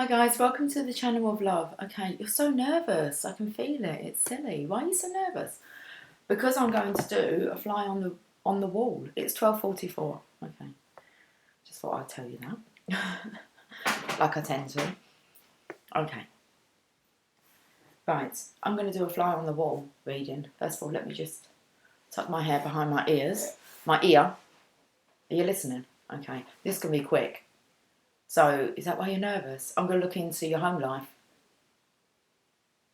Hi guys, welcome to the channel of love. Okay, you're so nervous. I can feel it. It's silly. Why are you so nervous? Because I'm going to do a fly on the wall. It's 12:44. Okay, just thought I'd tell you that, like I tend to. Okay, right. I'm going to do a fly on the wall reading. First of all, let me just tuck my hair behind my ears. My ear. Are you listening? Okay, this can be quick. So, is that why you're nervous? I'm going to look into your home life,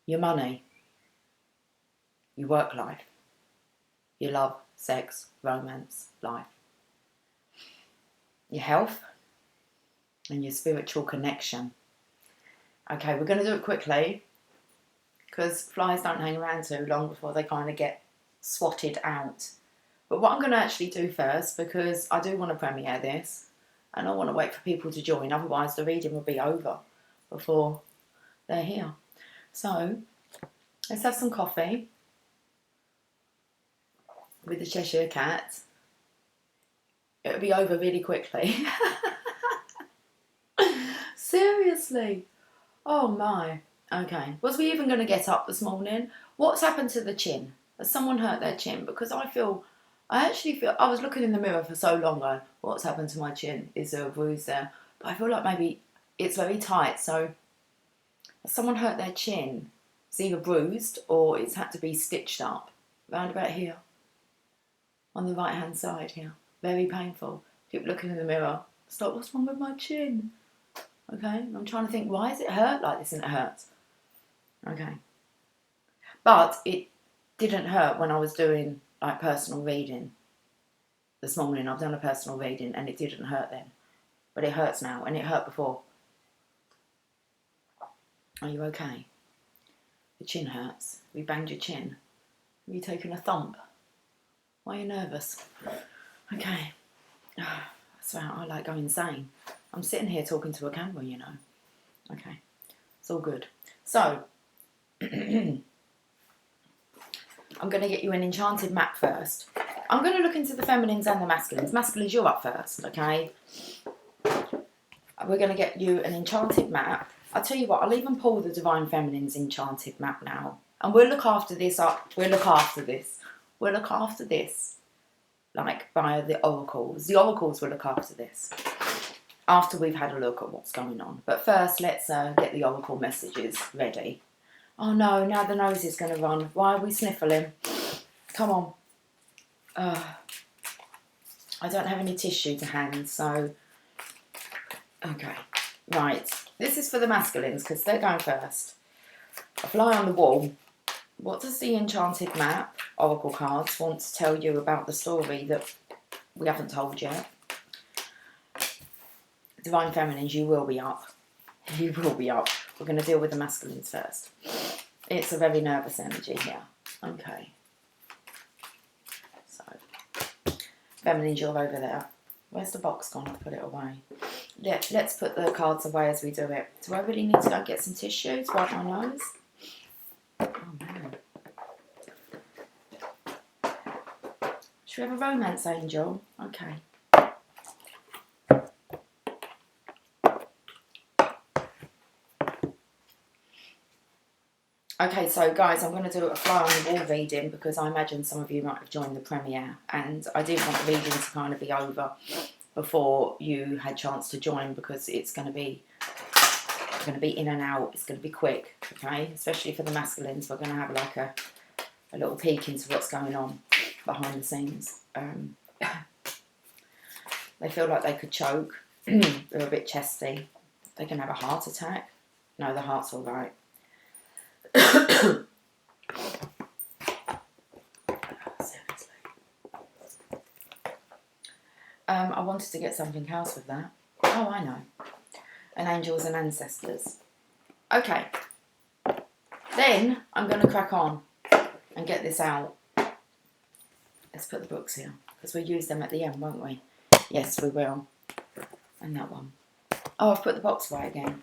your money, your work life, your love, sex, romance, life, your health, and your spiritual connection. Okay, we're going to do it quickly because flies don't hang around too long before they kind of get swatted out. But what I'm going to actually do first, because I do want to premiere this, and I want to wait for people to join, otherwise the reading will be over before they're here. So, let's have some coffee with the Cheshire Cat. It'll be over really quickly. Seriously. Oh my. Okay. Was we even going to get up this morning? What's happened to the chin? Has someone hurt their chin? Because I actually feel, I was looking in the mirror for so long going, what's happened to my chin? Is there a bruise there? But I feel like maybe it's very tight. So, has someone hurt their chin? It's either bruised or it's had to be stitched up. Round about here. On the right hand side here. Very painful. Keep looking in the mirror. Stop, what's wrong with my chin? Okay, I'm trying to think, why does it hurt like this? And it hurts. Okay. But it didn't hurt when I was doing like personal reading. This morning I've done a personal reading and it didn't hurt then. But it hurts now and it hurt before. Are you okay? The chin hurts. We banged your chin. Have you taken a thump? Why are you nervous? Okay. I swear I like going insane. I'm sitting here talking to a camera, you know. Okay. It's all good. So, I'm going to get you an enchanted map first. I'm going to look into the feminines and the masculines. Masculines, you're up first, okay? We're going to get you an enchanted map. I'll tell you what, I'll even pull the Divine Feminine's enchanted map now. And we'll look after this up. We'll look after this. We'll look after this. Like, via the oracles. The oracles will look after this. After we've had a look at what's going on. But first, let's get the oracle messages ready. Oh no, now the nose is going to run. Why are we sniffling? Come on. I don't have any tissue to hand, so... Okay, right. This is for the masculines, because they're going first. A fly on the wall. What does the enchanted map, oracle cards, want to tell you about the story that we haven't told yet? Divine Feminines, you will be up. You will be up. We're going to deal with the masculines first. It's a very nervous energy here. Okay. So, Feminines, you're over there. Where's the box gone? I'll put it away. Yeah, let's put the cards away as we do it. Do I really need to go get some tissue to wipe my nose? Oh man. Should we have a romance angel? Okay. Okay, so guys, I'm going to do a fly on the wall reading because I imagine some of you might have joined the premiere and I didn't want the reading to kind of be over before you had a chance to join because it's going to be in and out. It's going to be quick, okay? Especially for the masculines, we're going to have like a little peek into what's going on behind the scenes. They feel like they could choke. They're a bit chesty. They can have a heart attack. No, the heart's all right. Seriously. I wanted to get something else with that. Oh, I know. And angels and ancestors. Okay. Then I'm going to crack on and get this out. Let's put the books here because we'll use them at the end, won't we? Yes, we will. And that one. Oh, I've put the box away again.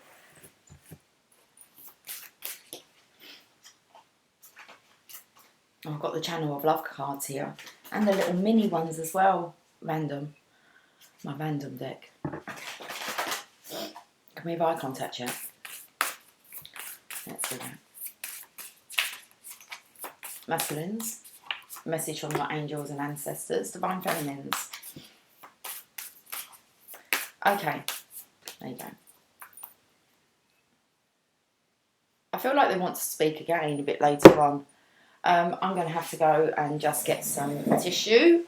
I've got the Channel of Love cards here. And the little mini ones as well. Random. My random deck. Can we have eye contact yet? Let's do that. Masculines, message from your angels and ancestors. Divine feminines. Okay, there you go. I feel like they want to speak again a bit later on. I'm going to have to go and just get some tissue.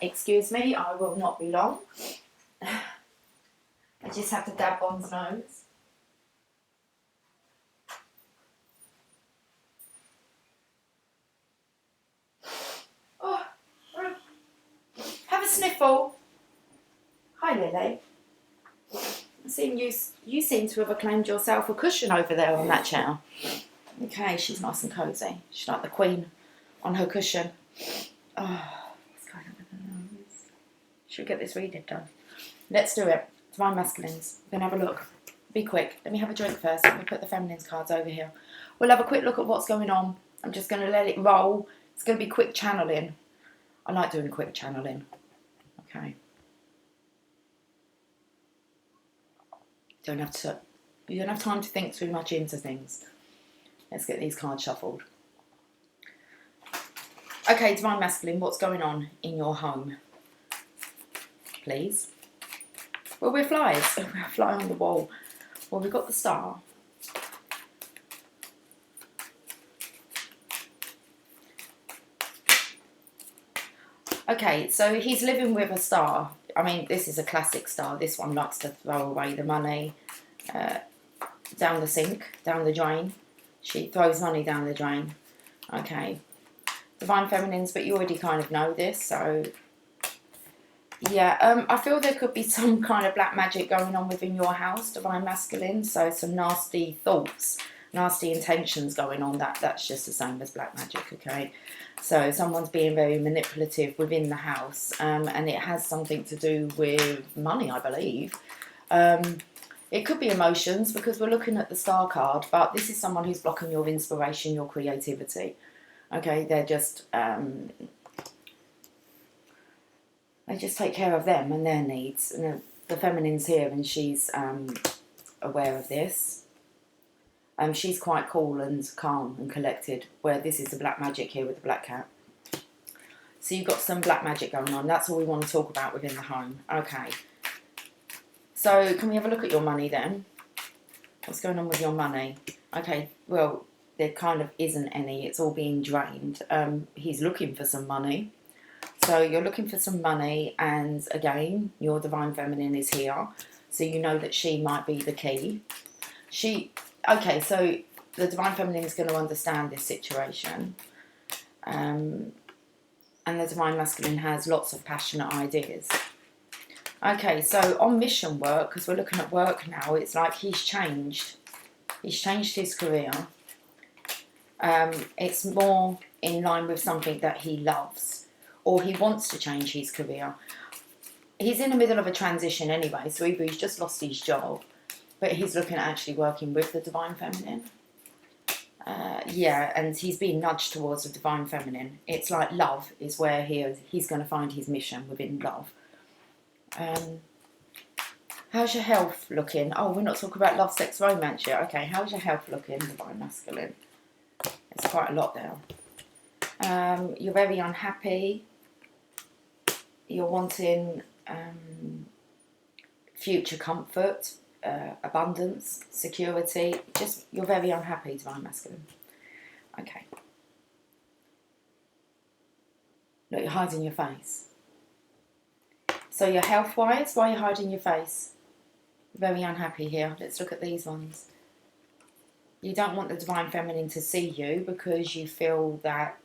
Excuse me, I will not be long. I just have to dab Bond's nose. Oh, have a sniffle. Hi, Lily. You seem to have acclaimed yourself a cushion over there on that chair. Okay, she's nice and cosy. She's like the queen on her cushion. Oh, what's going on with her nose? Should we get this reading done? Let's do it. Divine masculines. We're going to have a look. Be quick. Let me have a drink first. Let me put the feminines cards over here. We'll have a quick look at what's going on. I'm just going to let it roll. It's going to be quick channeling. I like doing quick channeling. Okay. You don't have time to think too much into things. Let's get these cards shuffled. Okay, Divine Masculine, what's going on in your home? Please. Well, we're flies. We're a fly on the wall. Well, we've got the Star. Okay, so he's living with a Star. I mean, this is a classic Star. This one likes to throw away the money down the sink, down the drain. She throws money down the drain. Okay. Divine Feminines, but you already kind of know this, so... Yeah, I feel there could be some kind of black magic going on within your house, Divine Masculine. So some nasty thoughts, nasty intentions going on. That's just the same as black magic, okay? So someone's being very manipulative within the house, and it has something to do with money, I believe. It could be emotions, because we're looking at the Star card, but this is someone who's blocking your inspiration, your creativity. Okay, they're just... they just take care of them and their needs. And the feminine's here, and she's aware of this. She's quite cool and calm and collected, where this is the black magic here with the black cat. So you've got some black magic going on. That's all we want to talk about within the home. Okay. So can we have a look at your money then? What's going on with your money? Okay, well, there kind of isn't any. It's all being drained. He's looking for some money. So you're looking for some money, and again, your Divine Feminine is here. So you know that she might be the key. Okay, so the Divine Feminine is going to understand this situation. And the Divine Masculine has lots of passionate ideas. Okay, so on mission work, because we're looking at work now, it's like he's changed. He's changed his career. It's more in line with something that he loves, or he wants to change his career. He's in the middle of a transition anyway, so either he's just lost his job, but he's looking at actually working with the Divine Feminine. Yeah, and he's being nudged towards the Divine Feminine. It's like love is where he's going to find his mission within love. How's your health looking? Oh, we're not talking about love, sex, romance yet. Okay, how's your health looking, Divine Masculine? It's quite a lot there. You're very unhappy. You're wanting future comfort, abundance, security. You're very unhappy, Divine Masculine. Okay. Look, you're hiding your face. So your health-wise, why are you hiding your face? Very unhappy here. Let's look at these ones. You don't want the Divine Feminine to see you because you feel that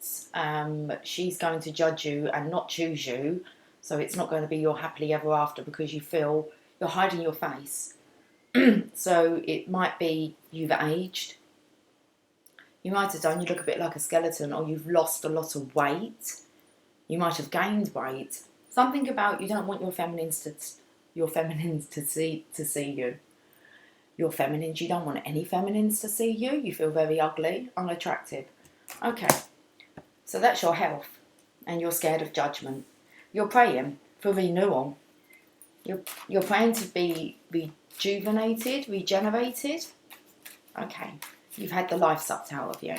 she's going to judge you and not choose you. So it's not going to be your happily ever after because you feel you're hiding your face. So it might be you've aged. You might have done, you look a bit like a skeleton, or you've lost a lot of weight. You might have gained weight. Something about you don't want your feminines to see you. Your feminines, you don't want any feminines to see you. You feel very ugly, unattractive. Okay, so that's your health, and you're scared of judgment. You're praying for renewal. You're praying to be rejuvenated, regenerated. Okay, You've had the life sucked out of you.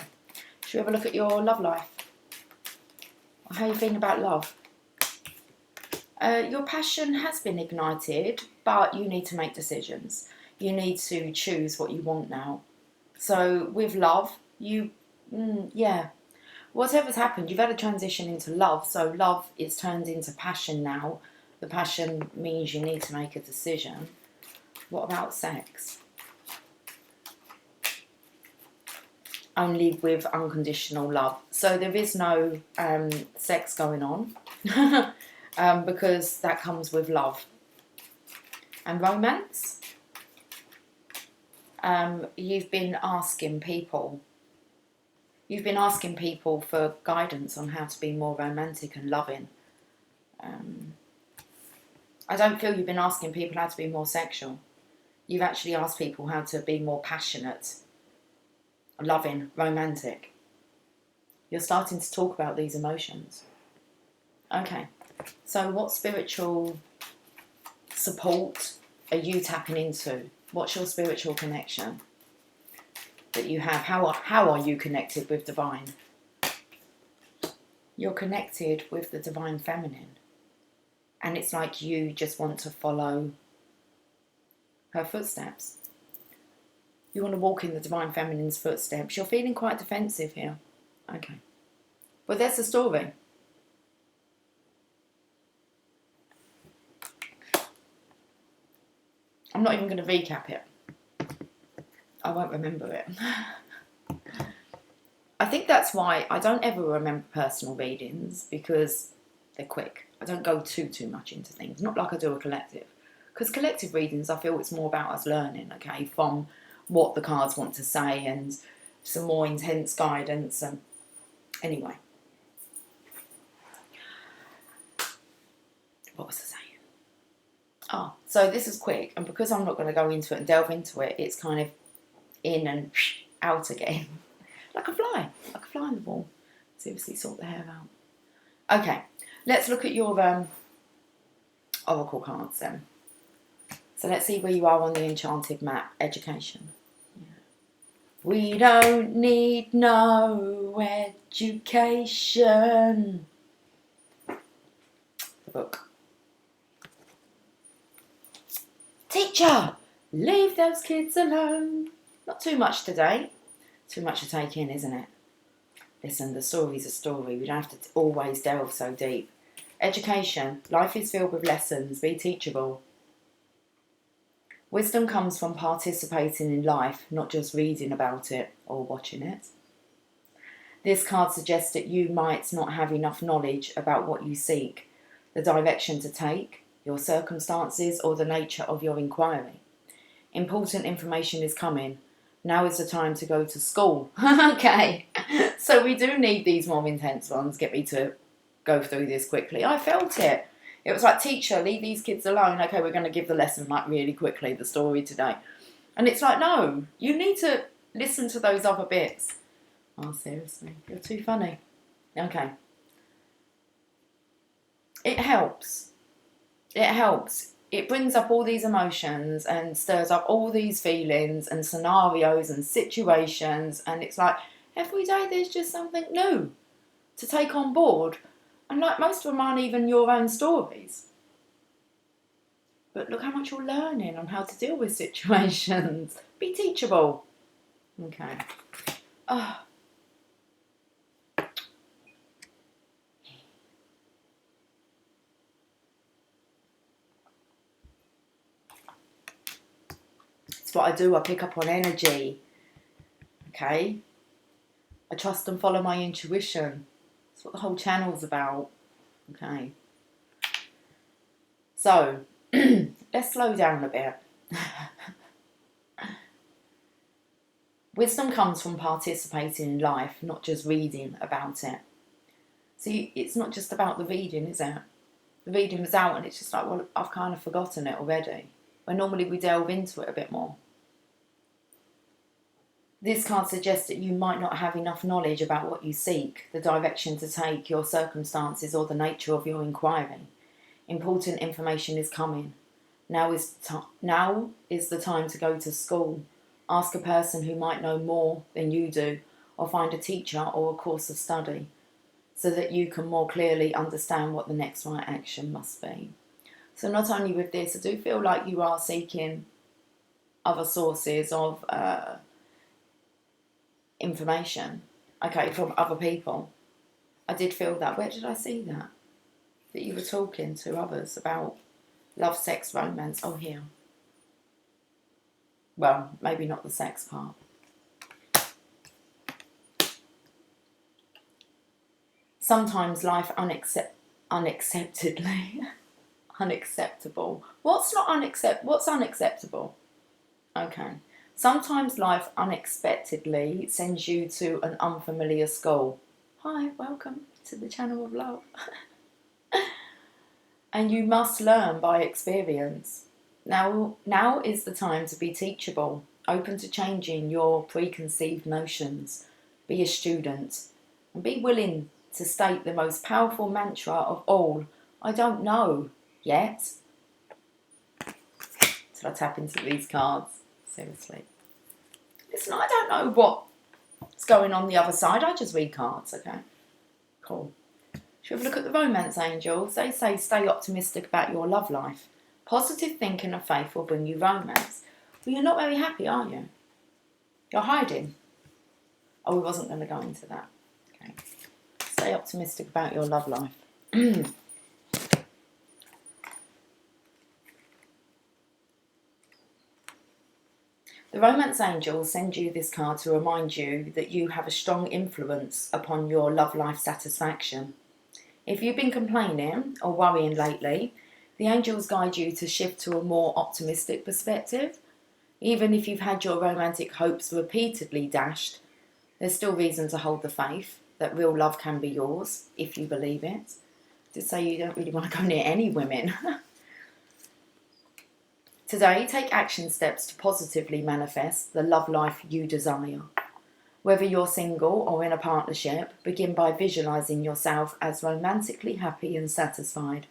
Should we have a look at your love life? How are you feeling about love? Your passion has been ignited, but you need to make decisions. You need to choose what you want now. So with love, whatever's happened, you've had a transition into love. So love is turned into passion now. The passion means you need to make a decision. What about sex? Only with unconditional love. So there is no sex going on because that comes with love. And romance? You've been asking people for guidance on how to be more romantic and loving. I don't feel you've been asking people how to be more sexual. You've actually asked people how to be more passionate, loving, romantic. You're starting to talk about these emotions. Okay, so what spiritual support are you tapping into? What's your spiritual connection that you have? How are you connected with divine? You're connected with the divine feminine. And it's like you just want to follow her footsteps. You want to walk in the divine feminine's footsteps. You're feeling quite defensive here. Okay. Well, there's the story. I'm not even going to recap it. I won't remember it. I think that's why I don't ever remember personal readings, because they're quick. I don't go too much into things. Not like I do a collective. Because collective readings, I feel it's more about us learning, okay, from what the cards want to say and some more intense guidance. And anyway. What was I saying? Oh, so this is quick. And because I'm not going to go into it and delve into it, it's kind of in and out again. Like a fly in the wall. Seriously, sort the hair out. Okay, let's look at your oracle cards then. So let's see where you are on the Enchanted map. Education. Yeah. We don't need no education. The book. Teacher, leave those kids alone. Not too much today. Too much to take in, isn't it? Listen, the story's a story. We don't have to always delve so deep. Education. Life is filled with lessons. Be teachable. Wisdom comes from participating in life, not just reading about it or watching it. This card suggests that you might not have enough knowledge about what you seek, the direction to take, your circumstances, or the nature of your inquiry. Important information is coming. Now is the time to go to school. Okay, so we do need these more intense ones. Get me to go through this quickly. I felt it. It was like, teacher, leave these kids alone. Okay, we're going to give the lesson like really quickly, the story today. And it's like, no, you need to listen to those other bits. Oh, seriously, you're too funny. Okay. It helps. It helps. It brings up all these emotions and stirs up all these feelings and scenarios and situations. And it's like, every day there's just something new to take on board. And like, most of them aren't even your own stories. But look how much you're learning on how to deal with situations. Be teachable. Okay. Oh. It's what I do. I pick up on energy. Okay. I trust and follow my intuition. That's what the whole channel's about. Okay. So, let's slow down a bit. Wisdom comes from participating in life, not just reading about it. See, it's not just about the reading, is it? The reading was out and it's just like, well, I've kind of forgotten it already. When normally we delve into it a bit more. This card suggests that you might not have enough knowledge about what you seek, the direction to take, your circumstances, or the nature of your inquiry. Important information is coming. Now is the time to go to school. Ask a person who might know more than you do, or find a teacher or a course of study, so that you can more clearly understand what the next right action must be. So not only with this, I do feel like you are seeking other sources of information, okay, from other people. I did feel that. Where did I see that? That you were talking to others about love, sex, romance. Oh, here. Well, maybe not the sex part. Sometimes life unacceptedly unacceptable. What's unacceptable? Okay. Sometimes life unexpectedly sends you to an unfamiliar school. Hi, welcome to the channel of love. And you must learn by experience. Now is the time to be teachable, open to changing your preconceived notions. Be a student and be willing to state the most powerful mantra of all. I don't know yet. Till I tap into these cards. Seriously. Listen, I don't know what's going on the other side. I just read cards, okay? Cool. Should we have a look at the romance angels? They say stay optimistic about your love life. Positive thinking and faith will bring you romance. Well, you're not very happy, are you? You're hiding. Oh, we wasn't going to go into that. Okay. Stay optimistic about your love life. The romance angels send you this card to remind you that you have a strong influence upon your love life satisfaction. If you've been complaining or worrying lately, the angels guide you to shift to a more optimistic perspective. Even if you've had your romantic hopes repeatedly dashed, there's still reason to hold the faith that real love can be yours, if you believe it. To say you don't really want to go near any women. Today, take action steps to positively manifest the love life you desire. Whether you're single or in a partnership, begin by visualising yourself as romantically happy and satisfied.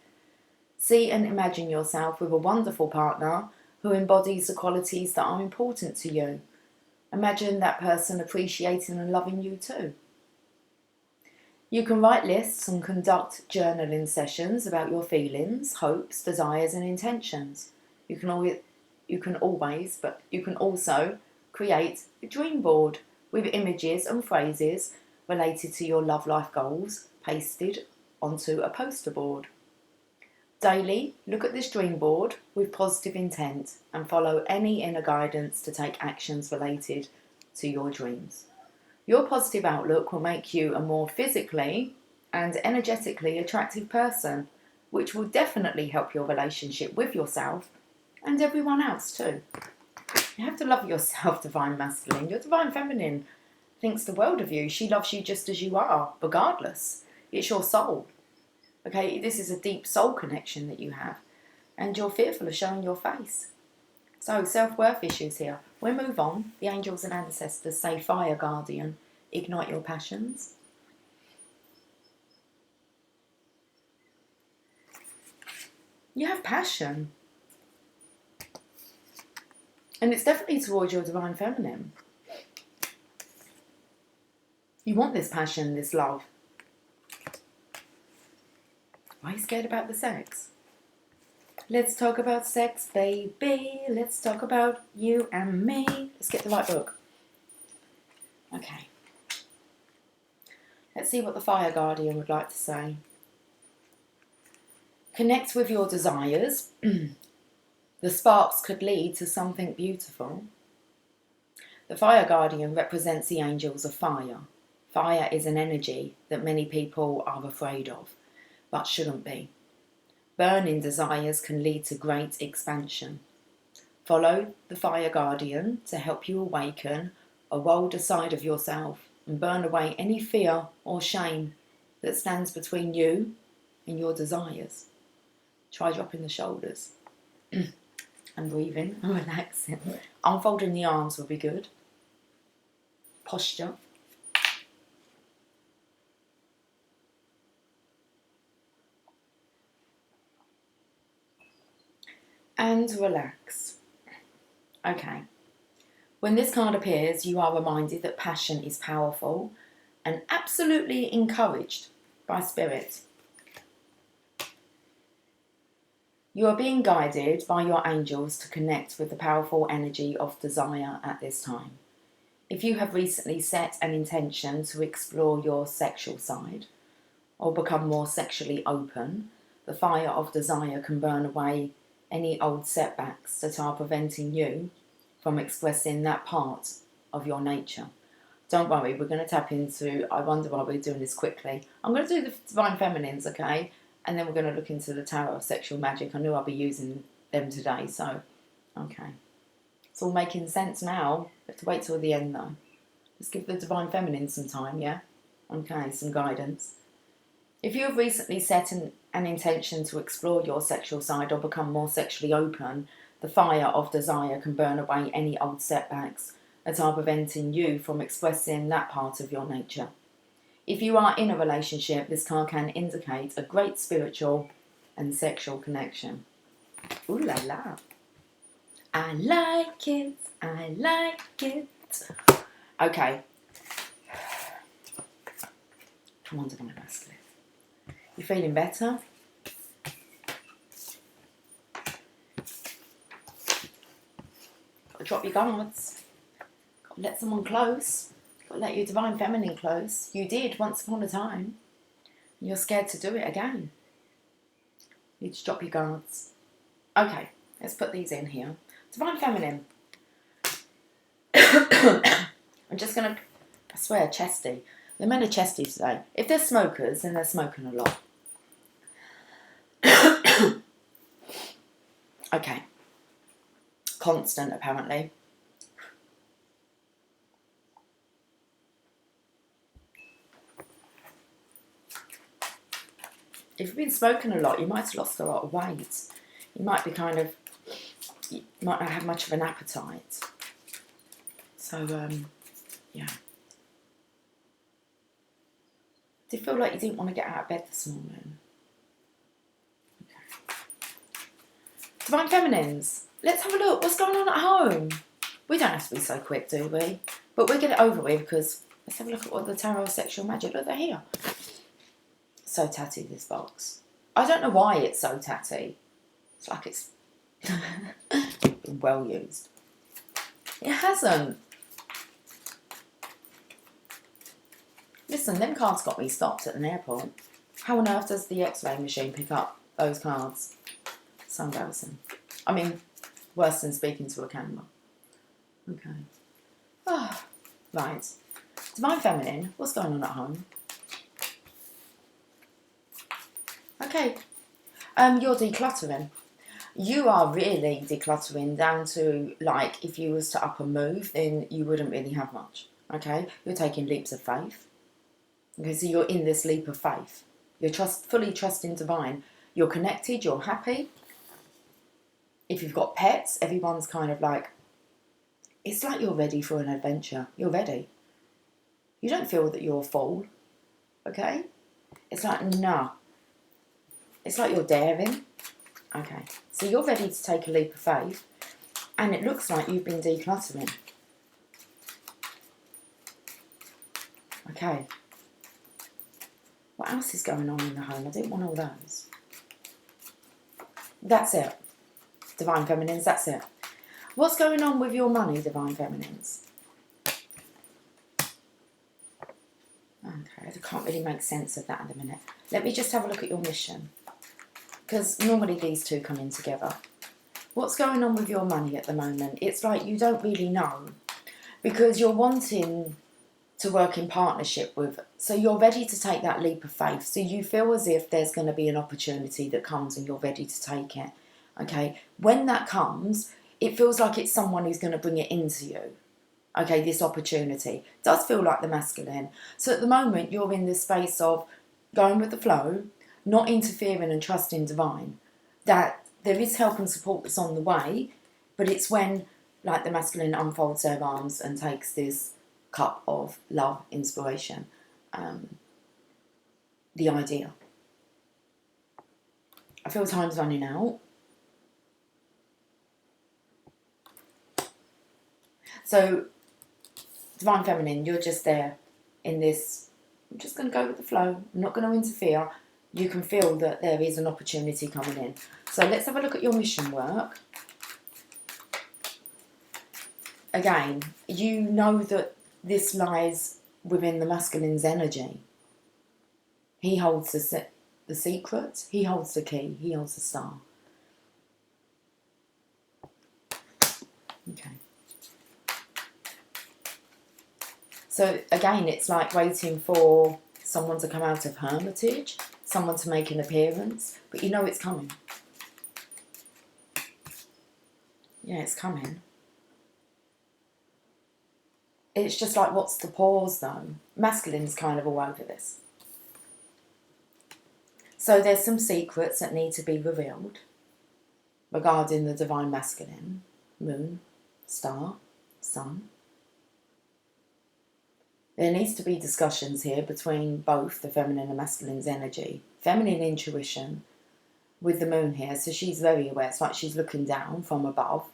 See and imagine yourself with a wonderful partner who embodies the qualities that are important to you. Imagine that person appreciating and loving you too. You can write lists and conduct journaling sessions about your feelings, hopes, desires and intentions. You can also create a dream board with images and phrases related to your love life goals pasted onto a poster board. Daily, look at this dream board with positive intent and follow any inner guidance to take actions related to your dreams. Your positive outlook will make you a more physically and energetically attractive person, which will definitely help your relationship with yourself and everyone else too. You have to love yourself, Divine Masculine. Your Divine Feminine thinks the world of you. She loves you just as you are, regardless. It's your soul. Okay, this is a deep soul connection that you have. And you're fearful of showing your face. So, self-worth issues here. We'll move on. The angels and ancestors say, Fire Guardian, ignite your passions. You have passion. And it's definitely towards your Divine Feminine. You want this passion, this love. Why are you scared about the sex? Let's talk about sex, baby. Let's talk about you and me. Let's get the right book. Okay. Let's see what the Fire Guardian would like to say. Connect with your desires. The sparks could lead to something beautiful. The Fire Guardian represents the angels of fire. Fire is an energy that many people are afraid of, but shouldn't be. Burning desires can lead to great expansion. Follow the Fire Guardian to help you awaken a wilder side of yourself and burn away any fear or shame that stands between you and your desires. Try dropping the shoulders and breathing and relaxing. Unfolding the arms will be good. Posture. And relax. Okay. When this card appears, you are reminded that passion is powerful and absolutely encouraged by spirit. You are being guided by your angels to connect with the powerful energy of desire at this time. If you have recently set an intention to explore your sexual side or become more sexually open, the fire of desire can burn away any old setbacks that are preventing you from expressing that part of your nature. Don't worry, we're going to tap into, I wonder why we're doing this quickly. I'm going to do the Divine Feminines, okay? And then we're going to look into the Tarot of Sexual Magic. I knew I'll be using them today, so, okay. It's all making sense now. We have to wait till the end, though. Let's give the Divine Feminine some time, yeah? Okay, some guidance. If you have recently set an intention to explore your sexual side or become more sexually open, the fire of desire can burn away any old setbacks that are preventing you from expressing that part of your nature. If you are in a relationship, this card can indicate a great spiritual and sexual connection. Ooh la la. I like it. I like it. Okay. Come on, Divine Masculine. You feeling better? Got to drop your guards. Got to let someone close. Got to let your Divine Feminine close. You did once upon a time. You're scared to do it again. You need to drop your guards. Okay, let's put these in here. Divine Feminine. I'm just going to, I swear, chesty. The men are chesty today. If they're smokers, then they're smoking a lot. Okay. Constant, apparently. If you've been smoking a lot, you might have lost a lot of weight. You might be you might not have much of an appetite. So, yeah. Do you feel like you didn't want to get out of bed this morning? Okay. Divine Feminines, let's have a look. What's going on at home? We don't have to be so quick, do we? But we'll get it over with because let's have a look at what the Tarot of Sexual Magic. Look, they're here. So tatty, this box. I don't know why it's so tatty. It's like it's been well used. It hasn't. Listen, them cards got me stopped at an airport. How on earth does the X-ray machine pick up those cards? So embarrassing. I mean, worse than speaking to a camera. Okay. Oh, right. Divine Feminine, what's going on at home? Okay. You're decluttering. You are really decluttering down to, like, if you was to up and move, then you wouldn't really have much. Okay? You're taking leaps of faith. Okay, so you're in this leap of faith. You're fully trusting divine. You're connected, you're happy. If you've got pets, everyone's kind of like, it's like you're ready for an adventure. You're ready. You don't feel that you're full. Okay? It's like, nah. It's like you're daring. Okay, so you're ready to take a leap of faith, and it looks like you've been decluttering. Okay. What else is going on in the home? I didn't want all those. That's it. Divine Feminines, that's it. What's going on with your money, Divine Feminines? Okay, I can't really make sense of that at the minute. Let me just have a look at your mission. Because normally these two come in together. What's going on with your money at the moment? It's like you don't really know. Because you're wanting to work in partnership with... So you're ready to take that leap of faith. So you feel as if there's going to be an opportunity that comes and you're ready to take it. Okay? When that comes, it feels like it's someone who's going to bring it into you. Okay, this opportunity. It does feel like the masculine. So at the moment, you're in this space of going with the flow, not interfering and trusting divine, that there is help and support that's on the way, but it's when, like, the masculine unfolds their arms and takes this cup of love, inspiration, the idea. I feel time's running out. So, Divine Feminine, you're just there in this, I'm just going to go with the flow. I'm not going to interfere. You can feel that there is an opportunity coming in. So let's have a look at your mission work. Again, you know that this lies within the masculine's energy. He holds the secret. He holds the key. He holds the star. Okay. So again, it's like waiting for someone to come out of hermitage, someone to make an appearance, but you know it's coming. Yeah, it's coming. It's just like, what's the pause though? Masculine's kind of all over this. So there's some secrets that need to be revealed regarding the divine masculine, moon, star, sun. There needs to be discussions here between both the feminine and masculine's energy. Feminine intuition with the moon here, so she's very aware. It's like she's looking down from above.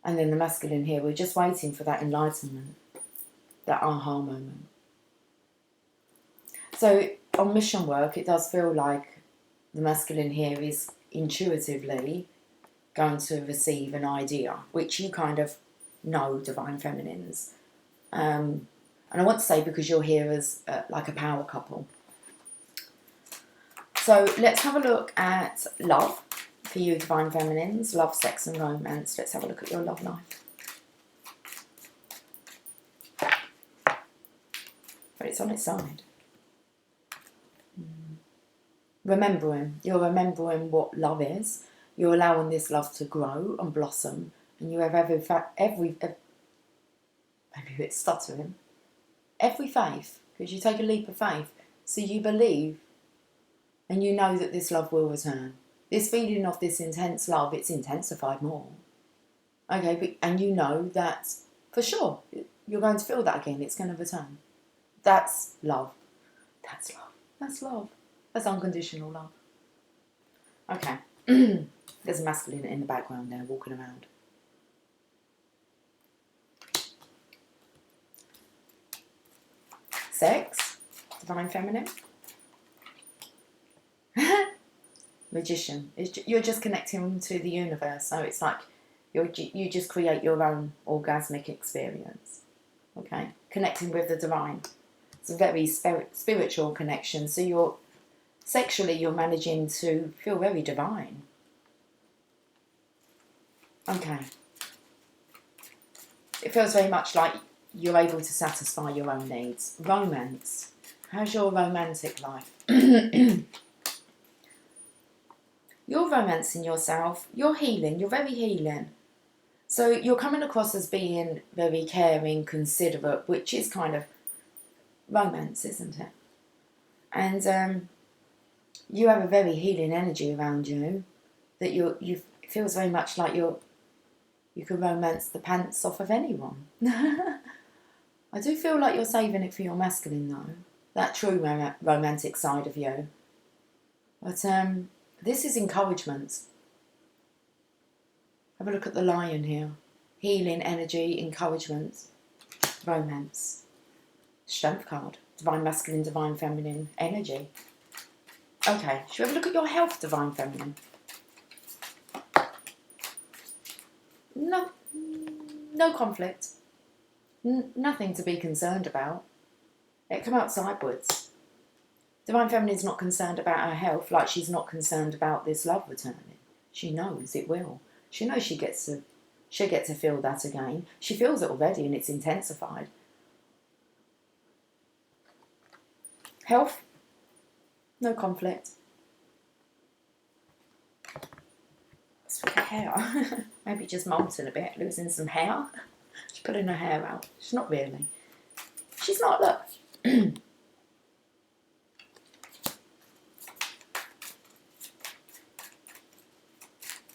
And then the masculine here, we're just waiting for that enlightenment, that aha moment. So on mission work, it does feel like the masculine here is intuitively going to receive an idea, which you kind of know, divine feminines. And I want to say because you're here as like a power couple. So let's have a look at love for you, divine feminines. Love, sex and romance. Let's have a look at your love life. But it's on its side. Remembering. You're remembering what love is. You're allowing this love to grow and blossom. And you have every maybe it's stuttering. Every faith. Because you take a leap of faith. So you believe and you know that this love will return. This feeling of this intense love, it's intensified more. Okay, and you know that for sure you're going to feel that again. It's going to return. That's love. That's love. That's love. That's unconditional love. Okay. There's a masculine in the background there walking around. Sex. Divine feminine. Magician. You're just connecting to the universe. So it's like you just create your own orgasmic experience. Okay. Connecting with the divine. It's a very spiritual connection. So you're managing to feel very divine. Okay. It feels very much like you're able to satisfy your own needs. Romance. How's your romantic life? You're romancing yourself. You're healing. You're very healing. So you're coming across as being very caring, considerate, which is kind of romance, isn't it? And you have a very healing energy around you that it feels very much like you can romance the pants off of anyone. I do feel like you're saving it for your masculine though, that true romantic side of you. But this is encouragement. Have a look at the lion here. Healing energy, encouragement, romance, strength card, divine masculine, divine feminine energy. Okay, should we have a look at your health, divine feminine? No conflict. Nothing to be concerned about. It come out sideways. Divine feminine is not concerned about her health, like she's not concerned about this love returning. She knows it will. She knows she'll get to feel that again. She feels it already, and it's intensified. Health. No conflict. What's with the hair? Maybe just molting a bit, losing some hair. She's pulling her hair out. She's not really. She's not, look.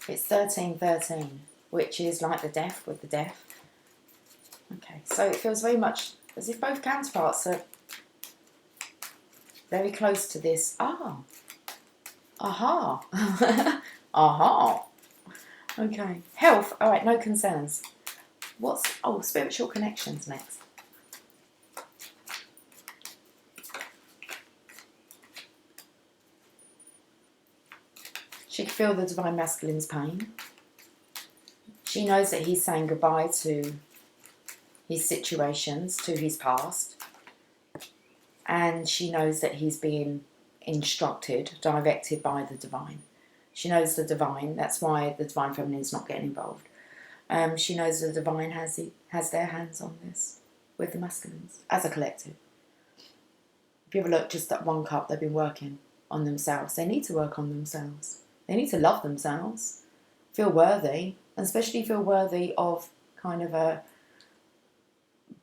It's 1313, which is like the death with the death. Okay, so it feels very much as if both counterparts are very close to this. Ah. Aha. Aha. Okay. Health. All right, no concerns. Spiritual connections next. She can feel the divine masculine's pain. She knows that he's saying goodbye to his situations, to his past. And she knows that he's being instructed, directed by the divine. She knows the divine. That's why the divine feminine's not getting involved. She knows the divine has their hands on this with the masculines as a collective. If you ever look just at one cup, they've been working on themselves. They need to work on themselves. They need to love themselves, feel worthy, and especially feel worthy of kind of a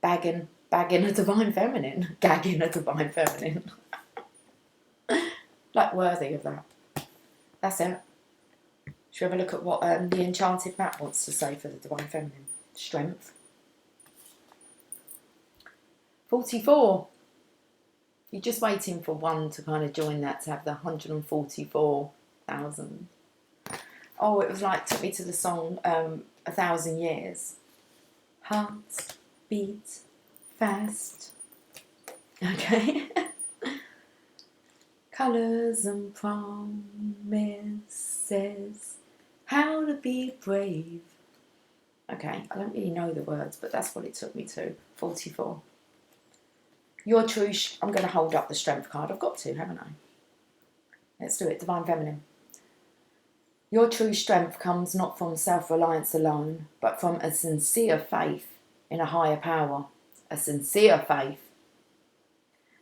bagging a divine feminine, gagging a divine feminine. Like worthy of that. That's it. Should we have a look at what the Enchanted map wants to say for the divine feminine? Strength. 44. You're just waiting for one to kind of join that to have the 144,000. Oh, it was like, took me to the song 1,000 Years. Hearts beat fast. Okay. Colours and promises. How to be brave. Okay, I don't really know the words, but that's what it took me to. 44. Your true... I'm going to hold up the strength card. I've got to, haven't I? Let's do it. Divine Feminine. Your true strength comes not from self-reliance alone, but from a sincere faith in a higher power. A sincere faith.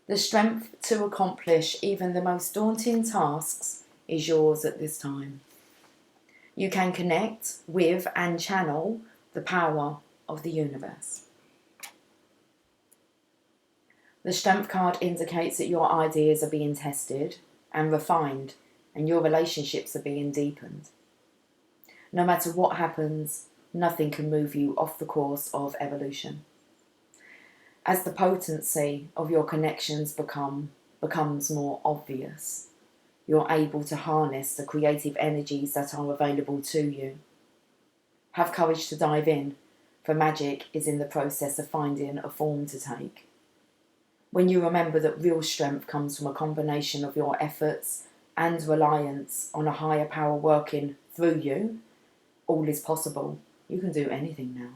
The strength to accomplish even the most daunting tasks is yours at this time. You can connect with and channel the power of the universe. The strength card indicates that your ideas are being tested and refined, and your relationships are being deepened. No matter what happens, nothing can move you off the course of evolution. As the potency of your connections becomes more obvious, you're able to harness the creative energies that are available to you. Have courage to dive in, for magic is in the process of finding a form to take. When you remember that real strength comes from a combination of your efforts and reliance on a higher power working through you, all is possible. You can do anything now.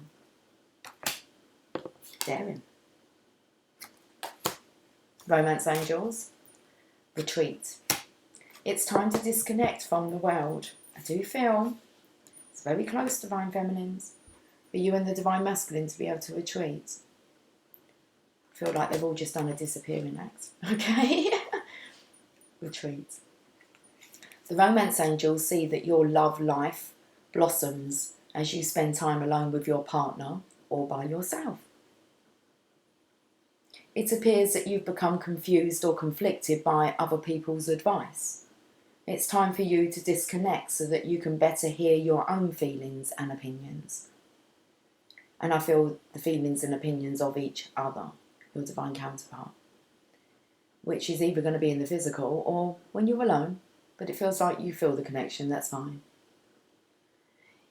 Daring. Romance angels. Retreat. It's time to disconnect from the world. I do feel it's very close, divine feminines, for you and the divine masculine to be able to retreat. I feel like they've all just done a disappearing act. Okay? Retreat. The romance angels see that your love life blossoms as you spend time alone with your partner or by yourself. It appears that you've become confused or conflicted by other people's advice. It's time for you to disconnect so that you can better hear your own feelings and opinions. And I feel the feelings and opinions of each other, your divine counterpart, which is either going to be in the physical or when you're alone, but it feels like you feel the connection, that's fine.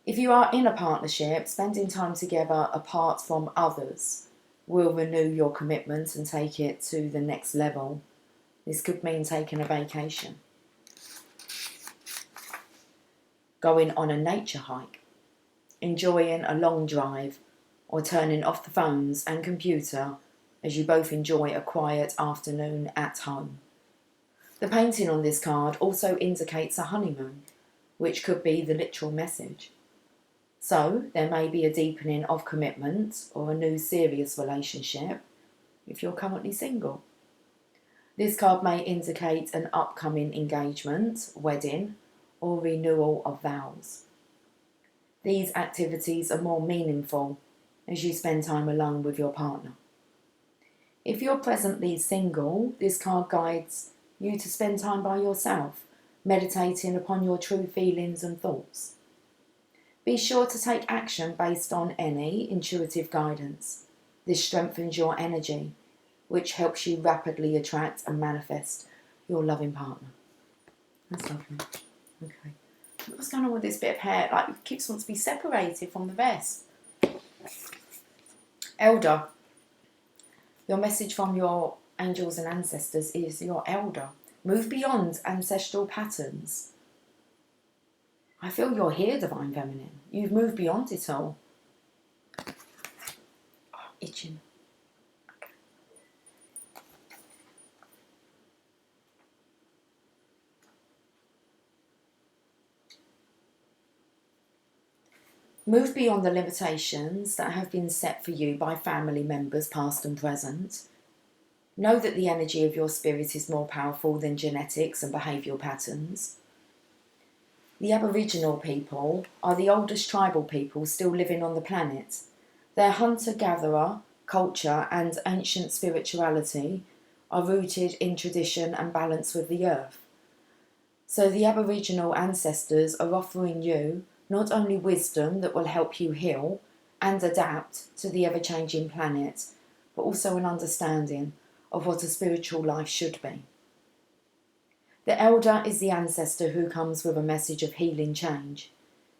If you are in a partnership, spending time together apart from others will renew your commitment and take it to the next level. This could mean taking a vacation, going on a nature hike, enjoying a long drive, or turning off the phones and computer as you both enjoy a quiet afternoon at home. The painting on this card also indicates a honeymoon, which could be the literal message. So there may be a deepening of commitment or a new serious relationship if you're currently single. This card may indicate an upcoming engagement, wedding, or renewal of vows. These activities are more meaningful as you spend time alone with your partner. If you're presently single, this card guides you to spend time by yourself, meditating upon your true feelings and thoughts. Be sure to take action based on any intuitive guidance. This strengthens your energy, which helps you rapidly attract and manifest your loving partner. That's lovely. Okay. What's going on with this bit of hair? Like, it keeps wanting to be separated from the rest. Elder. Your message from your angels and ancestors is your elder. Move beyond ancestral patterns. I feel you're here, Divine Feminine. You've moved beyond it all. Oh, itching. Okay. Move beyond the limitations that have been set for you by family members, past and present. Know that the energy of your spirit is more powerful than genetics and behavioural patterns. The Aboriginal people are the oldest tribal people still living on the planet. Their hunter-gatherer culture and ancient spirituality are rooted in tradition and balance with the earth. So the Aboriginal ancestors are offering you not only wisdom that will help you heal and adapt to the ever-changing planet, but also an understanding of what a spiritual life should be. The elder is the ancestor who comes with a message of healing change.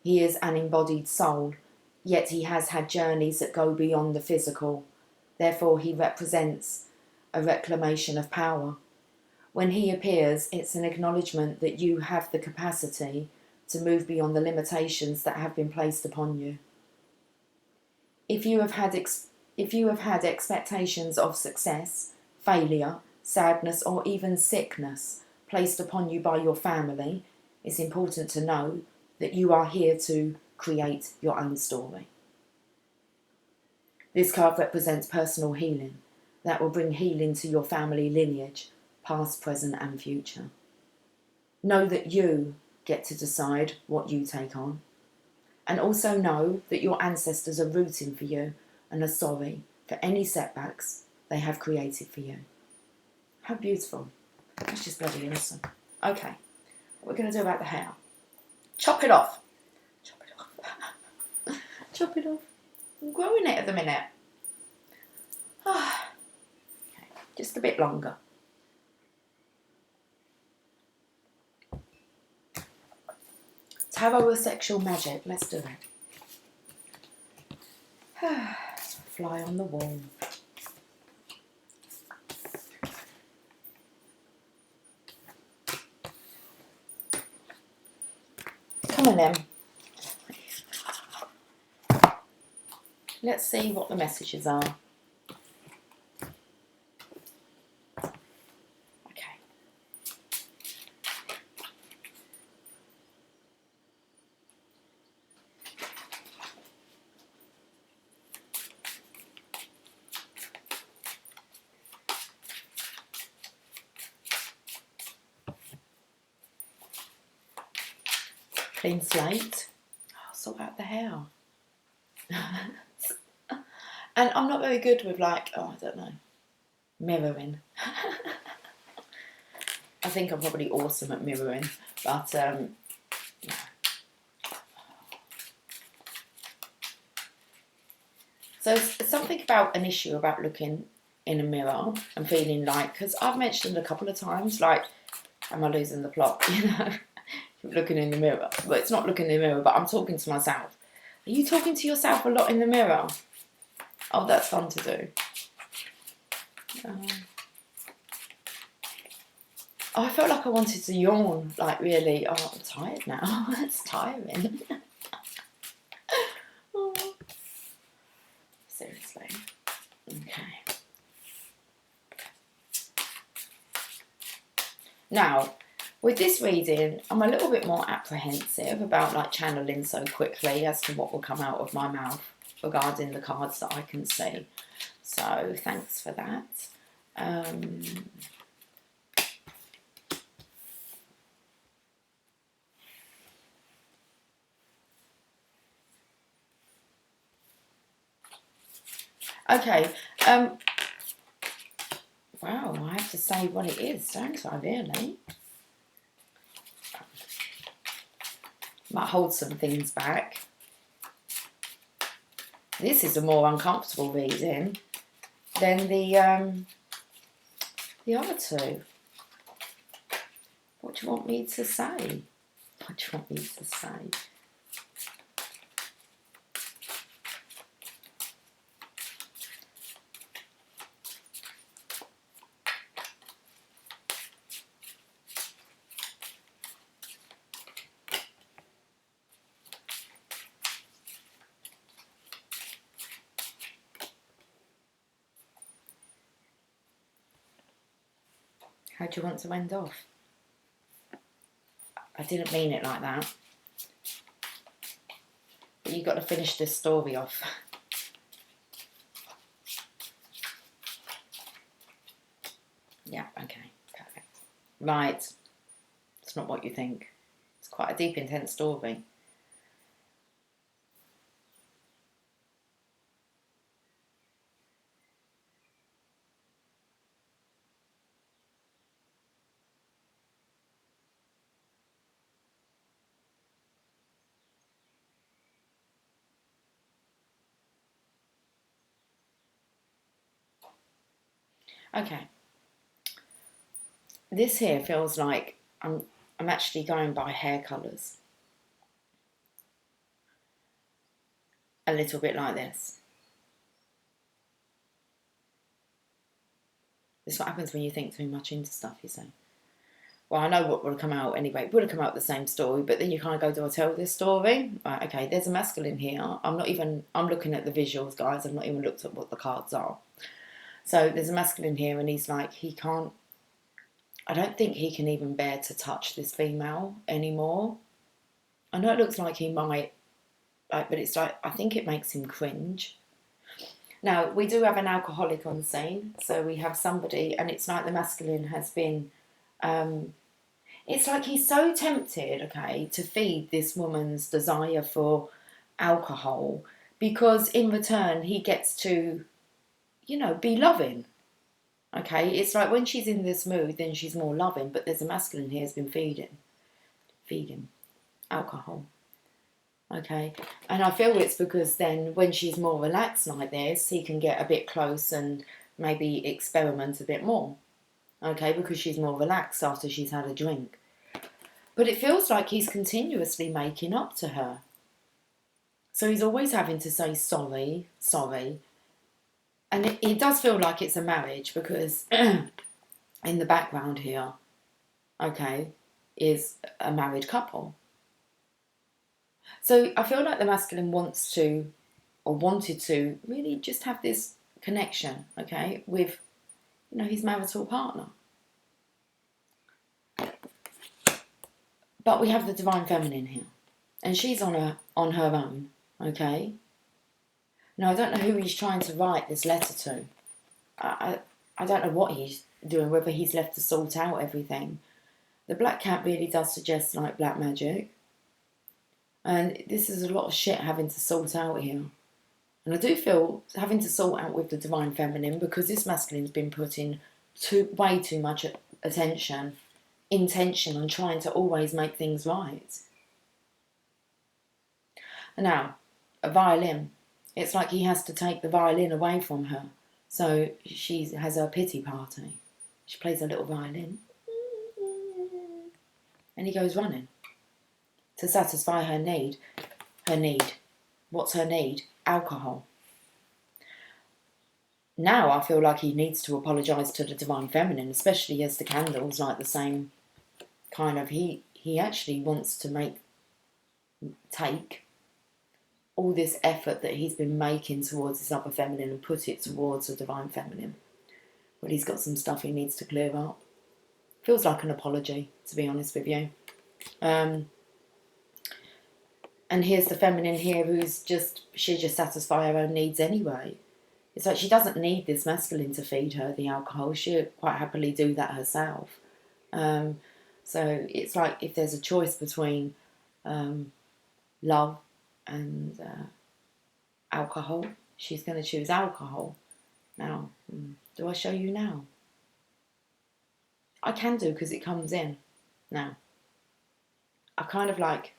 He is an embodied soul, yet he has had journeys that go beyond the physical. Therefore, he represents a reclamation of power. When he appears, it's an acknowledgement that you have the capacity to move beyond the limitations that have been placed upon you. If you have had expectations of success, failure, sadness, or even sickness placed upon you by your family, it's important to know that you are here to create your own story. This card represents personal healing that will bring healing to your family lineage, past, present, and future. Know that you get to decide what you take on. And also know that your ancestors are rooting for you and are sorry for any setbacks they have created for you. How beautiful. That's just bloody awesome. Okay, what we're going to do about the hair. Chop it off. Chop it off. Chop it off. I'm growing it at the minute. Okay, just a bit longer. Tarot or sexual magic. Let's do it. Fly on the wall. Come on then. Let's see what the messages are. Okay. Clean slate. Oh, sort out the hair. And I'm not very good with, like, I don't know, mirroring. I think I'm probably awesome at mirroring, but no. So it's something about an issue about looking in a mirror and feeling like, because I've mentioned a couple of times, like, am I losing the plot, you know? Looking in the mirror, but it's not looking in the mirror, but I'm talking to myself. Are you talking to yourself a lot in the mirror? Oh, that's fun to do. I felt like I wanted to yawn, like really. Oh, I'm tired now. It's tiring. Oh. Seriously. Okay. Now, with this reading, I'm a little bit more apprehensive about like channeling so quickly as to what will come out of my mouth regarding the cards that I can see. So thanks for that. Okay. Wow, I have to say what it is, don't I, really? Might hold some things back. This is a more uncomfortable reading than the other two. What do you want me to say? What do you want me to say? How do you want to end off? I didn't mean it like that. But you've got to finish this story off. Yeah, okay, perfect. Right. It's not what you think. It's quite a deep, intense story. Okay. This here feels like I'm actually going by hair colours. A little bit like this. This is what happens when you think too much into stuff, you see. Well, I know what would have come out anyway. It would have come out the same story, but then you kind of go, do I tell this story? Right, okay, there's a masculine here. I'm looking at the visuals, guys. I've not even looked at what the cards are. So there's a masculine here, and he's like, I don't think he can even bear to touch this female anymore. I know it looks like he might, but it's like, I think it makes him cringe. Now, we do have an alcoholic on the scene, so we have somebody, and it's like the masculine has been, it's like he's so tempted, okay, to feed this woman's desire for alcohol, because in return he gets to, be loving. Okay, it's like when she's in this mood, then she's more loving, but there's a masculine here who's been feeding alcohol. Okay, and I feel it's because then when she's more relaxed like this, he can get a bit close and maybe experiment a bit more. Okay, because she's more relaxed after she's had a drink. But it feels like he's continuously making up to her. So he's always having to say sorry, sorry. And it does feel like it's a marriage because in the background here, okay, is a married couple. So I feel like the masculine wants to, or wanted to, really just have this connection, okay, with, his marital partner. But we have the divine feminine here, and she's on her own, okay. Now I don't know who he's trying to write this letter to. I don't know what he's doing, whether he's left to sort out everything. The black cat really does suggest like black magic. And this is a lot of shit having to sort out here. And I do feel having to sort out with the divine feminine because this masculine's been putting way too much intention on trying to always make things right. And now, a violin. It's like he has to take the violin away from her. So she has her pity party. She plays a little violin. And he goes running. To satisfy her need. Her need. What's her need? Alcohol. Now I feel like he needs to apologise to the divine feminine, especially as the candles like the same kind of... He actually wants to take all this effort that he's been making towards this other feminine and put it towards the divine feminine. But he's got some stuff he needs to clear up. Feels like an apology, to be honest with you. And here's the feminine here she just satisfy her own needs anyway. It's like she doesn't need this masculine to feed her the alcohol. She'll quite happily do that herself. So it's like if there's a choice between love and alcohol, she's going to choose alcohol. Now, do I show you now? I can do because it comes in. Now, I kind of like...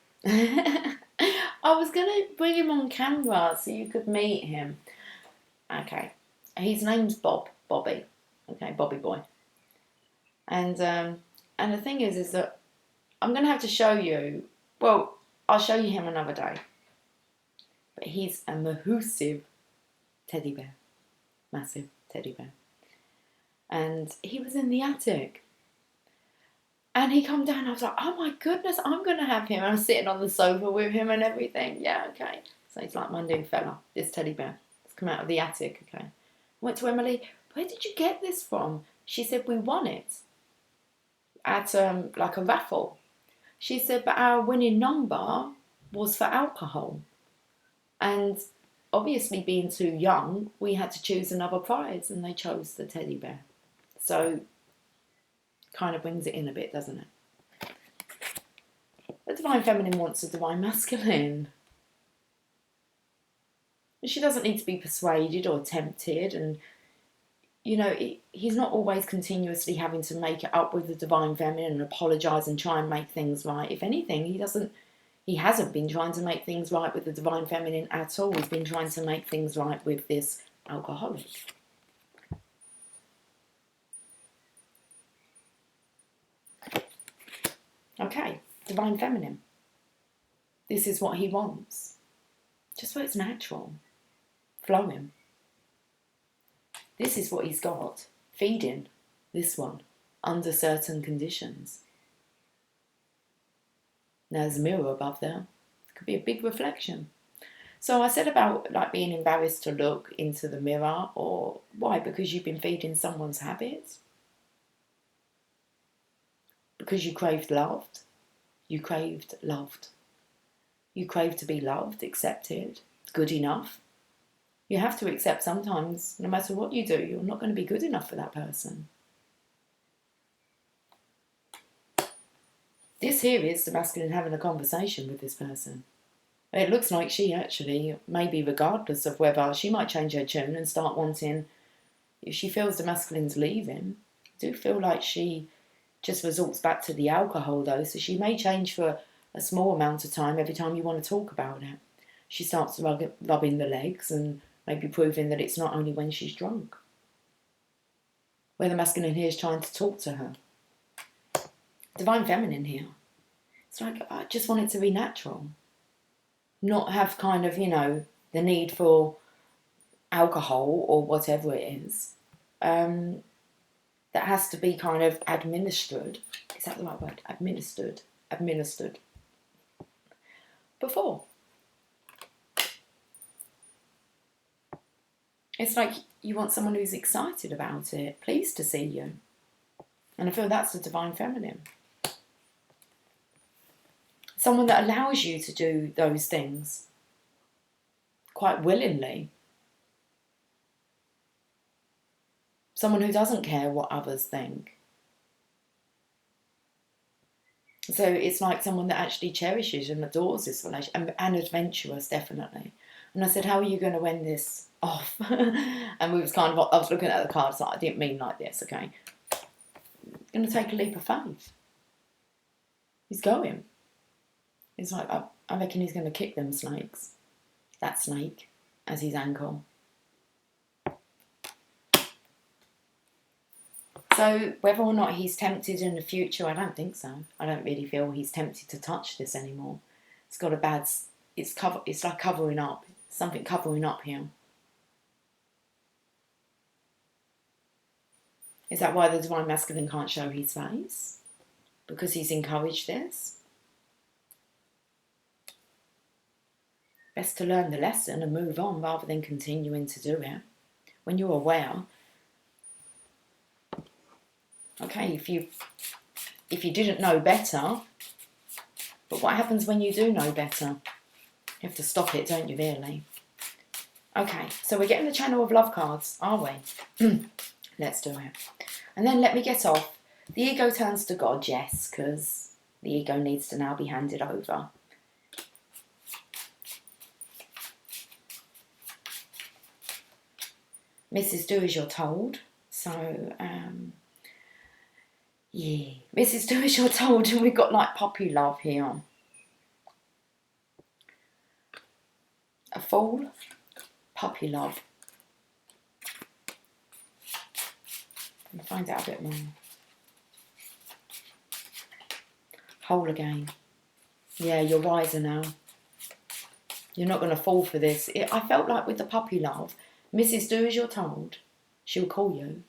I was going to bring him on camera so you could meet him. Okay. His name's Bobby. Okay, Bobby boy. And the thing is that I'm going to have to show you Well, I'll show you him another day. But he's a massive teddy bear. Massive teddy bear. And he was in the attic. And he come down, I was like, oh my goodness, I'm going to have him. And I was sitting on the sofa with him and everything. Yeah, okay. So he's like my new fella, this teddy bear. It's come out of the attic, okay. I went to Emily, where did you get this from? She said, we won it at like a raffle. She said, but our winning number was for alcohol. And obviously being too young, we had to choose another prize and they chose the teddy bear. So kind of brings it in a bit, doesn't it? The Divine Feminine wants a Divine Masculine. She doesn't need to be persuaded or tempted, and you know, he's not always continuously having to make it up with the Divine Feminine and apologise and try and make things right. If anything, he hasn't been trying to make things right with the Divine Feminine at all. He's been trying to make things right with this alcoholic. Okay, Divine Feminine. This is what he wants. Just where it's natural. Flowing. This is what he's got. Feeding. This one. Under certain conditions. Now there's a mirror above there. Could be a big reflection. So I said about like being embarrassed to look into the mirror, or why? Because you've been feeding someone's habits. Because you craved loved. You craved loved. You crave to be loved, accepted, good enough. You have to accept sometimes, no matter what you do, you're not going to be good enough for that person. This here is the masculine having a conversation with this person. It looks like she actually, maybe regardless of whether she might change her tune and start wanting, if she feels the masculine's leaving, I do feel like she just resorts back to the alcohol though, so she may change for a small amount of time every time you want to talk about it. She starts rubbing the legs and maybe proving that it's not only when she's drunk. Where the masculine here is trying to talk to her. Divine Feminine here. It's like, I just want it to be natural. Not have kind of, you know, the need for alcohol or whatever it is. That has to be kind of administered. Is that the right word? Administered. Before. It's like you want someone who's excited about it, pleased to see you. And I feel that's the Divine Feminine. Someone that allows you to do those things quite willingly. Someone who doesn't care what others think. So it's like someone that actually cherishes and adores this relationship, and adventurous, definitely. And I said, how are you going to end this off? And we was kind of, I was looking at the cards, like, I didn't mean like this, okay? Going to take a leap of faith. He's going. It's like, I reckon he's going to kick them snakes. That snake, as his ankle. So whether or not he's tempted in the future, I don't think so. I don't really feel he's tempted to touch this anymore. It's got a bad, it's like covering up. Something covering up here. Is that why the Divine Masculine can't show his face? Because he's encouraged this? Best to learn the lesson and move on rather than continuing to do it. When you're aware. Okay, if you didn't know better, but what happens when you do know better? You have to stop it, don't you, really? Okay, so we're getting the Channel of Love cards, are we? Let's do it. And then let me get off. The ego turns to God, yes, because the ego needs to now be handed over. Mrs. Do as you're told. So, yeah. Mrs. Do as you're told. And we've got like puppy love here. A Fool. Puppy love. I'll find out a bit more. Whole again. Yeah, you're wiser now. You're not going to fall for this. I felt like with the puppy love, Mrs. Do as you're told. She'll call you.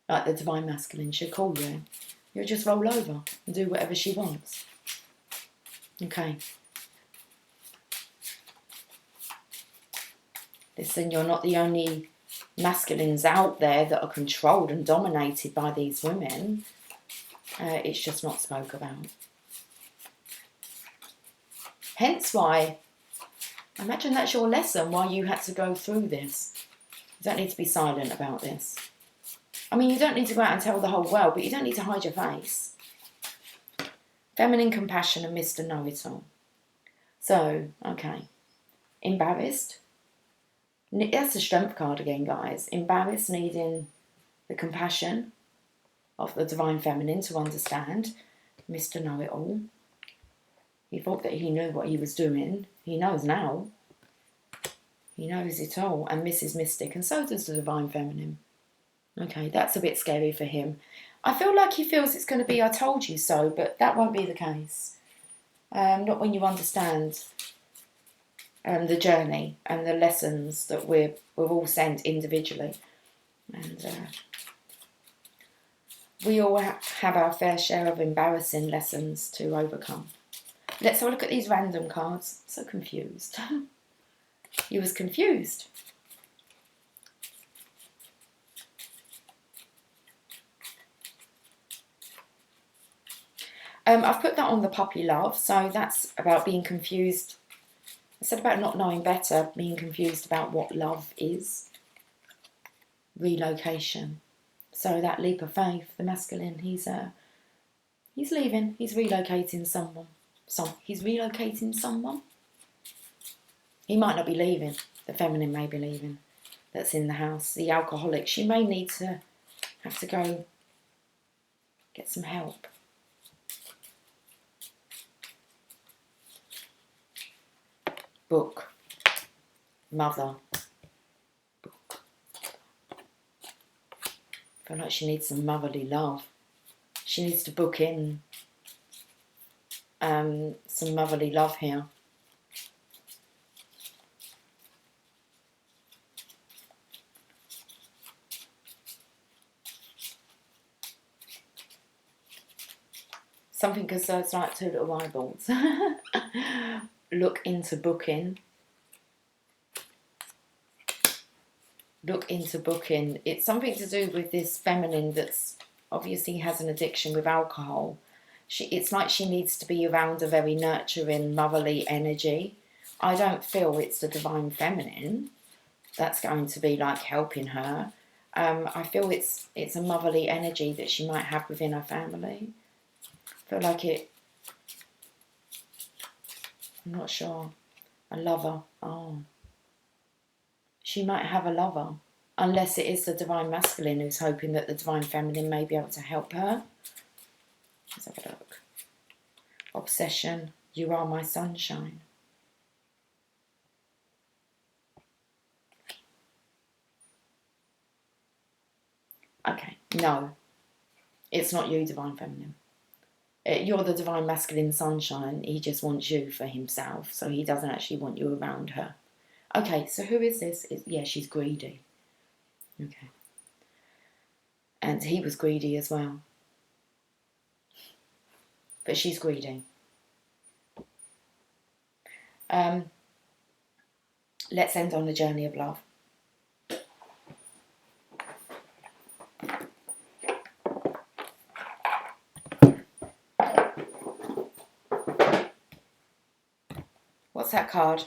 Like the Divine Masculine, she'll call you. You'll just roll over and do whatever she wants. Okay. Listen, you're not the only masculines out there that are controlled and dominated by these women. It's just not spoke about. Hence why, imagine that's your lesson, why you had to go through this. You don't need to be silent about this. I mean, you don't need to go out and tell the whole world, but you don't need to hide your face. Feminine compassion and Mr. Know-It-All. So, okay. Embarrassed. That's the strength card again, guys. Embarrassed, needing the compassion of the Divine Feminine to understand. Mr. Know-It-All. He thought that he knew what he was doing. He knows now. He knows it all. And Mrs. Mystic. And so does the Divine Feminine. Okay, that's a bit scary for him. I feel like he feels it's going to be I told you so, but that won't be the case. Not when you understand the journey and the lessons that we're all sent individually. And we all have our fair share of embarrassing lessons to overcome. Let's have a look at these random cards. So confused. You was confused. I've put that on the puppy love, so that's about being confused. I said about not knowing better, being confused about what love is. Relocation. So that leap of faith, the masculine, he's leaving. He's relocating someone. He's relocating someone. He might not be leaving. The feminine may be leaving. That's in the house. The alcoholic, she may need to have to go get some help. Book. Mother. Book. I feel like she needs some motherly love. She needs to book in some motherly love here. Something because it's like two little eyeballs. Look into booking. Look into booking. It's something to do with this feminine that's obviously has an addiction with alcohol. It's like she needs to be around a very nurturing, motherly energy. I don't feel it's the Divine Feminine that's going to be like helping her. I feel it's a motherly energy that she might have within her family. I feel like it. I'm not sure. A lover. Oh. She might have a lover. Unless it is the Divine Masculine who's hoping that the Divine Feminine may be able to help her. Let's have a look. Obsession. You are my sunshine. Okay. No. It's not you, Divine Feminine. You're the Divine Masculine sunshine. He just wants you for himself. So he doesn't actually want you around her. Okay, so who is this? Yeah, she's greedy. Okay. And he was greedy as well. But she's greedy. Let's end on the journey of love. What's that card?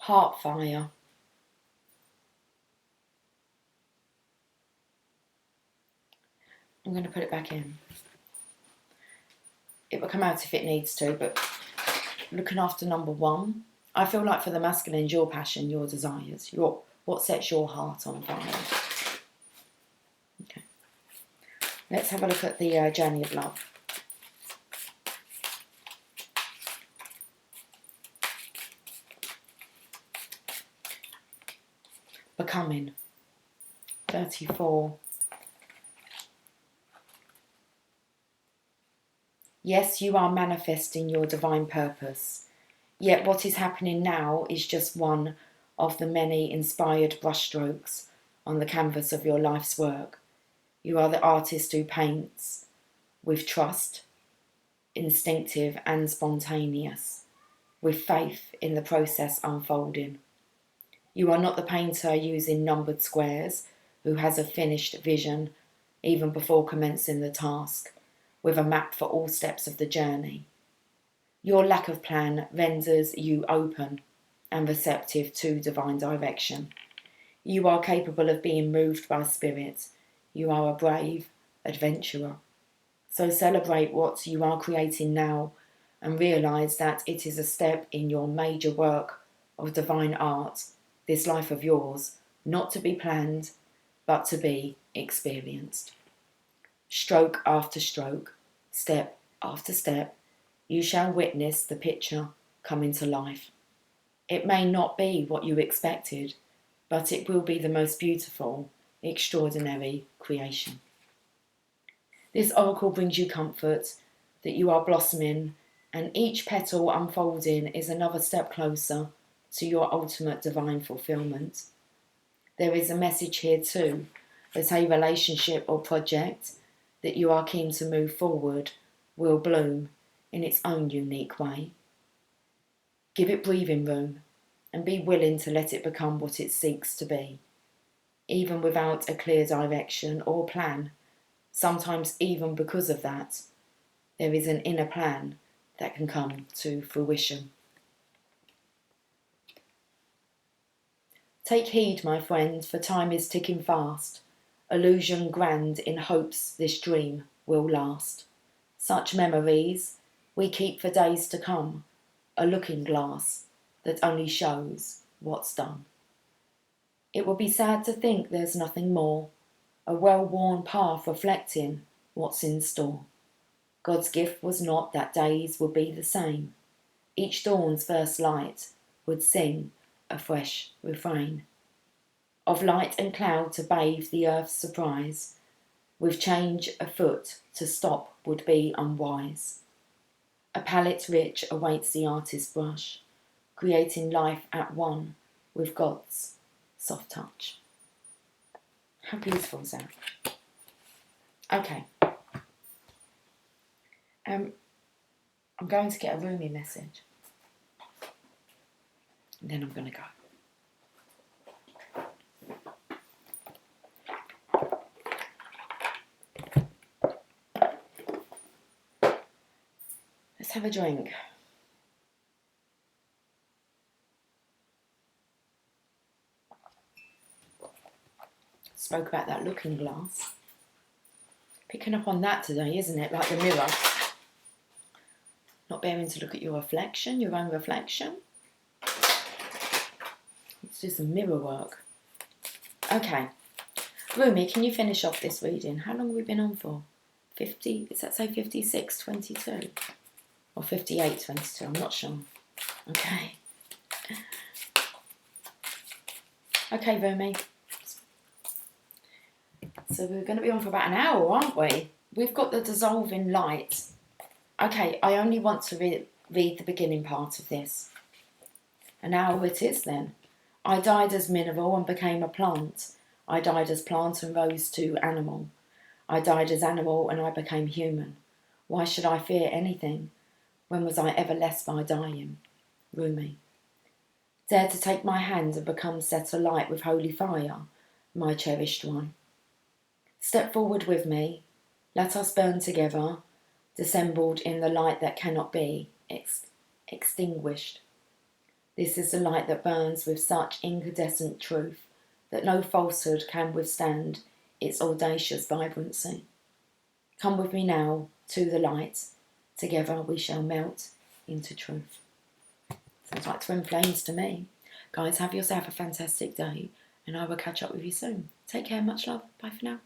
Heartfire. I'm going to put it back in. It will come out if it needs to, but looking after number one, I feel like for the masculine, your passion, your desires, what sets your heart on fire. Okay. Let's have a look at the journey of love. Becoming. 34. Yes, you are manifesting your divine purpose. Yet what is happening now is just one of the many inspired brushstrokes on the canvas of your life's work. You are the artist who paints with trust, instinctive and spontaneous, with faith in the process unfolding. You are not the painter using numbered squares who has a finished vision even before commencing the task, with a map for all steps of the journey. Your lack of plan renders you open and receptive to divine direction. You are capable of being moved by spirit. You are a brave adventurer. So celebrate what you are creating now and realise that it is a step in your major work of divine art, this life of yours, not to be planned, but to be experienced. Stroke after stroke, step after step, you shall witness the picture come into life. It may not be what you expected, but it will be the most beautiful, extraordinary creation. This oracle brings you comfort that you are blossoming, and each petal unfolding is another step closer to your ultimate divine fulfillment. There is a message here too, that a relationship or project that you are keen to move forward will bloom in its own unique way. Give it breathing room and be willing to let it become what it seeks to be, even without a clear direction or plan. Sometimes even because of that, there is an inner plan that can come to fruition. Take heed, my friend, for time is ticking fast. Illusion grand in hopes this dream will last. Such memories we keep for days to come, a looking glass that only shows what's done. It will be sad to think there's nothing more, a well-worn path reflecting what's in store. God's gift was not that days would be the same. Each dawn's first light would sing a fresh refrain of light and cloud to bathe the earth's surprise. With change afoot, to stop would be unwise. A palette rich awaits the artist's brush, creating life at one with God's soft touch. How beautiful is that? Okay. I'm going to get a Rumi message. And then I'm going to go. Let's have a drink. Spoke about that looking glass. Picking up on that today, isn't it? Like the mirror. Not bearing to look at your reflection, your own reflection. Let's do some mirror work. Okay. Rumi, can you finish off this reading? How long have we been on for? 50? Does that say 56:22? Or 58:22? I'm not sure. Okay. Okay, Rumi. So we're going to be on for about an hour, aren't we? We've got the dissolving light. Okay, I only want to read the beginning part of this. An hour it is then. I died as mineral and became a plant. I died as plant and rose to animal. I died as animal and I became human. Why should I fear anything? When was I ever less by dying? Rumi. Dare to take my hand and become set alight with holy fire, my cherished one. Step forward with me. Let us burn together, dissembled in the light that cannot be extinguished. This is the light that burns with such incandescent truth that no falsehood can withstand its audacious vibrancy. Come with me now to the light. Together we shall melt into truth. Sounds like twin flames to me. Guys, have yourself a fantastic day, and I will catch up with you soon. Take care, much love. Bye for now.